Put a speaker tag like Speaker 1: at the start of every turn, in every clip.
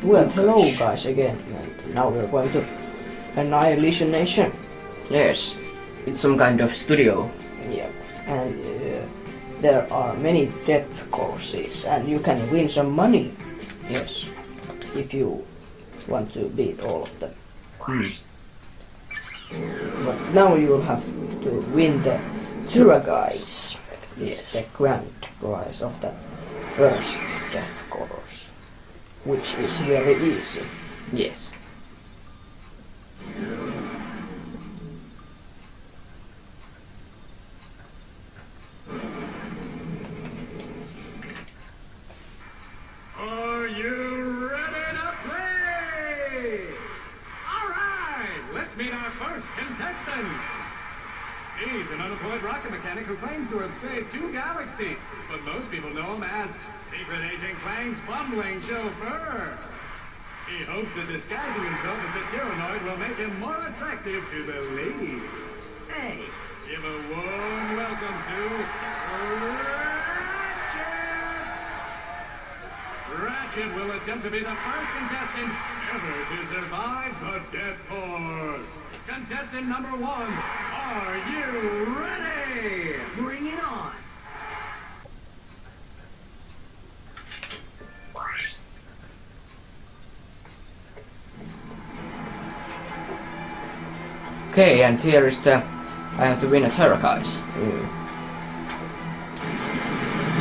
Speaker 1: Well, hello guys again, and now we're going to Annihilation Nation.
Speaker 2: Yes, it's some kind of studio.
Speaker 1: Yeah, and there are many death courses, and you can win some money.
Speaker 2: Yes.
Speaker 1: If you want to beat all of them. But now you will have to win the tour guides. It's the grand prize of the first death course, which is very easy.
Speaker 2: Yes.
Speaker 3: Are you ready to play? All right, let's meet our first contestant. He's an unemployed rocket mechanic who claims to have saved 2 galaxies, but most people know him as Secret Agent Clang's bumbling chauffeur. He hopes that disguising himself as a Tyrannoid will make him more attractive to the ladies. Hey, give a warm welcome to Ratchet will attempt to be the first contestant ever to survive the Death Course. Contestant number 1, are you ready? Bring it on.
Speaker 2: Okay, and here is the... I have to win a terror guys.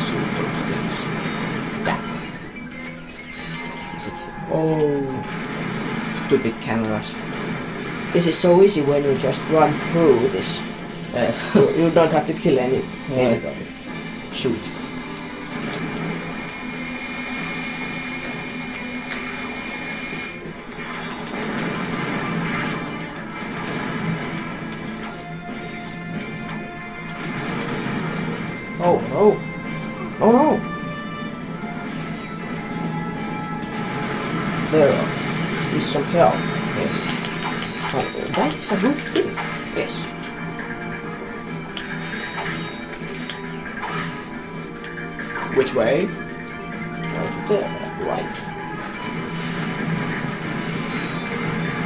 Speaker 2: Shoot those things. Yeah. Is it... Oh... Stupid cameras.
Speaker 1: This is so easy when you just run through this. You don't have to kill anybody.
Speaker 2: Shoot.
Speaker 1: Oh no! Oh no! There is some health.
Speaker 2: Yes.
Speaker 1: Oh, that is a good thing.
Speaker 2: Yes. Which way?
Speaker 1: Go to the right.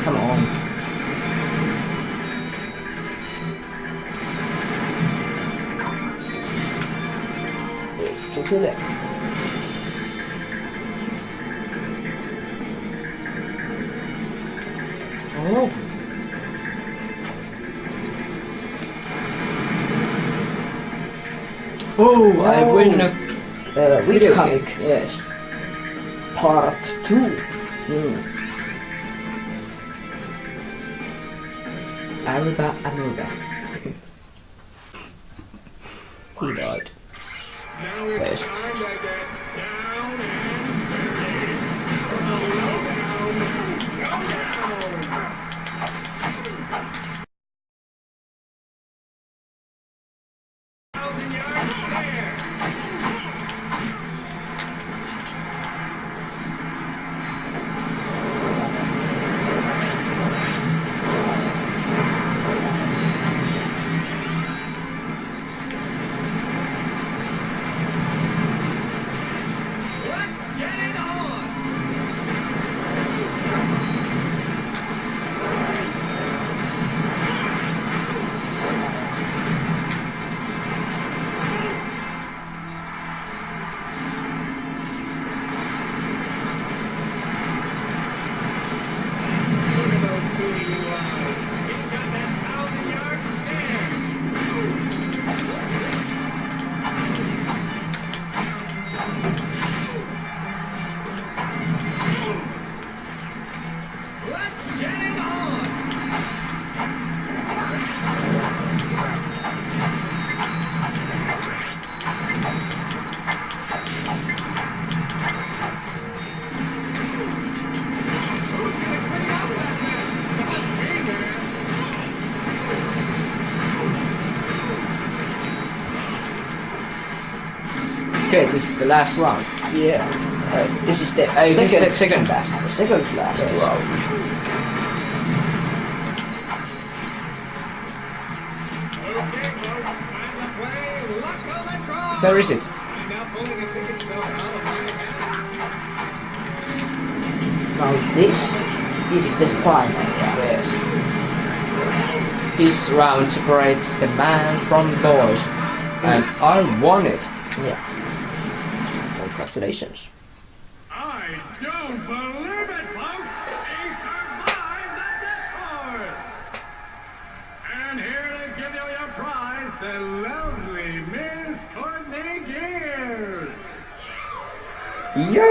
Speaker 2: Come on.
Speaker 1: To the left. Oh.
Speaker 2: Oh, I win a
Speaker 1: Which
Speaker 2: video
Speaker 1: comic?
Speaker 2: game. Yes.
Speaker 1: Part 2.
Speaker 2: Aruba, Aruba.
Speaker 1: He died.
Speaker 3: Now it's
Speaker 2: Yes.
Speaker 3: time to get down and dirty. Low down.
Speaker 2: Okay, this is the last round.
Speaker 1: Yeah. This is the
Speaker 2: This is the second
Speaker 1: last. Second last round.
Speaker 3: Okay, folks, time to play Luck of the Draw.
Speaker 2: Where is it?
Speaker 3: I'm now pulling a ticket stub out of my account.
Speaker 1: Now this is the final round.
Speaker 2: Yes. This round separates the man from the boys. And I won it.
Speaker 1: Yeah. Congratulations.
Speaker 3: I don't believe it, folks! He survived the death course! And here to give you your prize, the lovely Miss Courtney Gears!
Speaker 1: Yo!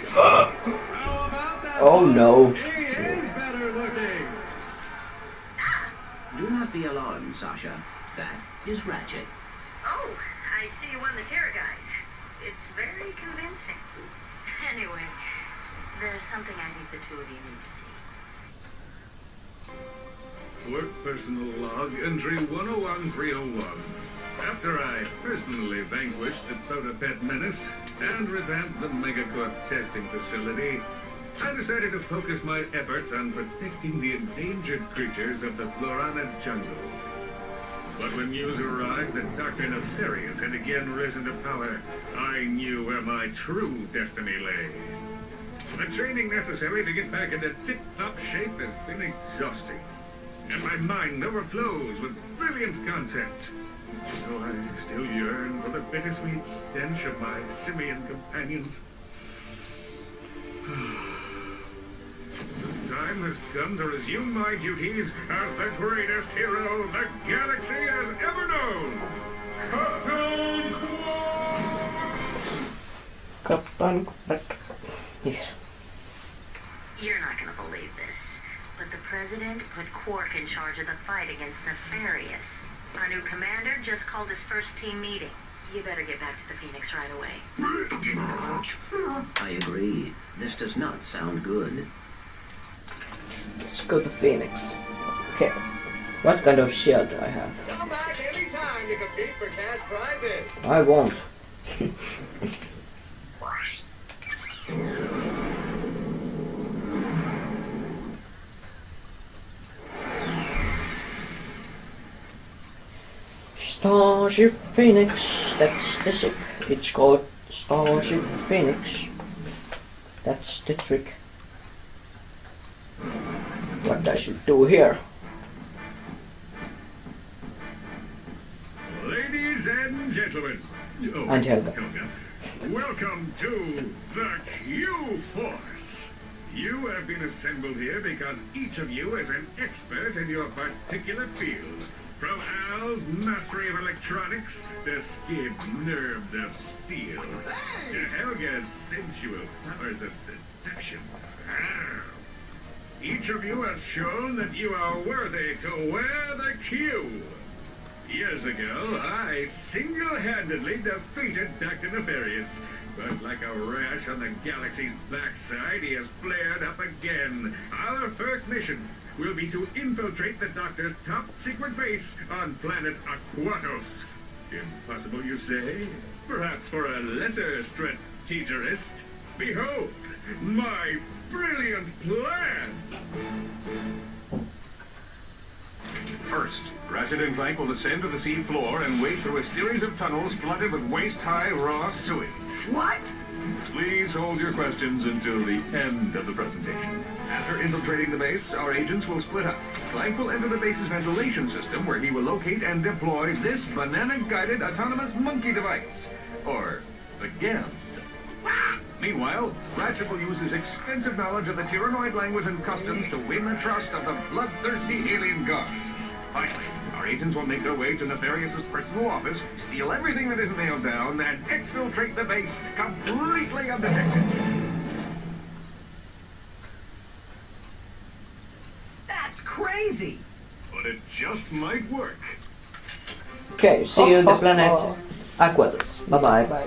Speaker 3: How about that?
Speaker 2: Oh,
Speaker 3: folks?
Speaker 2: no.
Speaker 3: He is better looking!
Speaker 4: Do not be alarmed, Sasha. That is Ratchet.
Speaker 5: Oh, I see you won the terror guys. It's very convincing. Anyway, there's something I think the two of you need to see.
Speaker 3: Work personal log, entry 101301. After I personally vanquished the Protopet menace and revamped the Megacorp testing facility, I decided to focus my efforts on protecting the endangered creatures of the Florana jungle. But when news arrived that Dr. Nefarious had again risen to power, I knew where my true destiny lay. The training necessary to get back into tip-top shape has been exhausting, and my mind overflows with brilliant concepts. So I still yearn for the bittersweet stench of my simian companions. The time has come to resume my duties as the greatest hero the galaxy has ever known. Captain Quark!
Speaker 1: Captain Quark. Yes.
Speaker 5: You're not gonna believe this, but the president put Quark in charge of the fight against Nefarious. Our new commander just called his first team meeting. You better get back to the Phoenix right away.
Speaker 4: I agree. This does not sound good.
Speaker 1: Let's go to Phoenix. Okay. What kind of shield do I have?
Speaker 3: Come back anytime to compete for cash prizes.
Speaker 1: I won't. Starship Phoenix, that's the ship. It's called Starship Phoenix. That's the trick. What I should do here?
Speaker 3: Ladies and gentlemen,
Speaker 1: And Helga.
Speaker 3: Welcome to the Q-Force. You have been assembled here because each of you is an expert in your particular field. From Al's mastery of electronics to Skid's nerves of steel to Helga's sensual powers of seduction. Each of you has shown that you are worthy to wear the Q. Years ago, I single-handedly defeated Dr. Nefarious. But like a rash on the galaxy's backside, he has flared up again. Our first mission will be to infiltrate the Doctor's top-secret base on planet Aquatos. Impossible, you say? Perhaps for a lesser strategist. Behold, my brilliant plan! First, Ratchet and Clank will descend to the sea floor and wade through a series of tunnels flooded with waist-high raw sewage.
Speaker 4: What?
Speaker 3: Please hold your questions until the end of the presentation. After infiltrating the base, our agents will split up. Clank will enter the base's ventilation system, where he will locate and deploy this banana-guided autonomous monkey device. Or the GAM. Meanwhile, Ratchet will use his extensive knowledge of the Tyrannoid language and customs to win the trust of the bloodthirsty alien gods. Finally, our agents will make their way to Nefarious's personal office, steal everything that isn't nailed down, and exfiltrate the base completely undetected.
Speaker 4: That's crazy!
Speaker 3: But it just might work.
Speaker 1: Okay, see you on the planet Aquatus. Bye bye.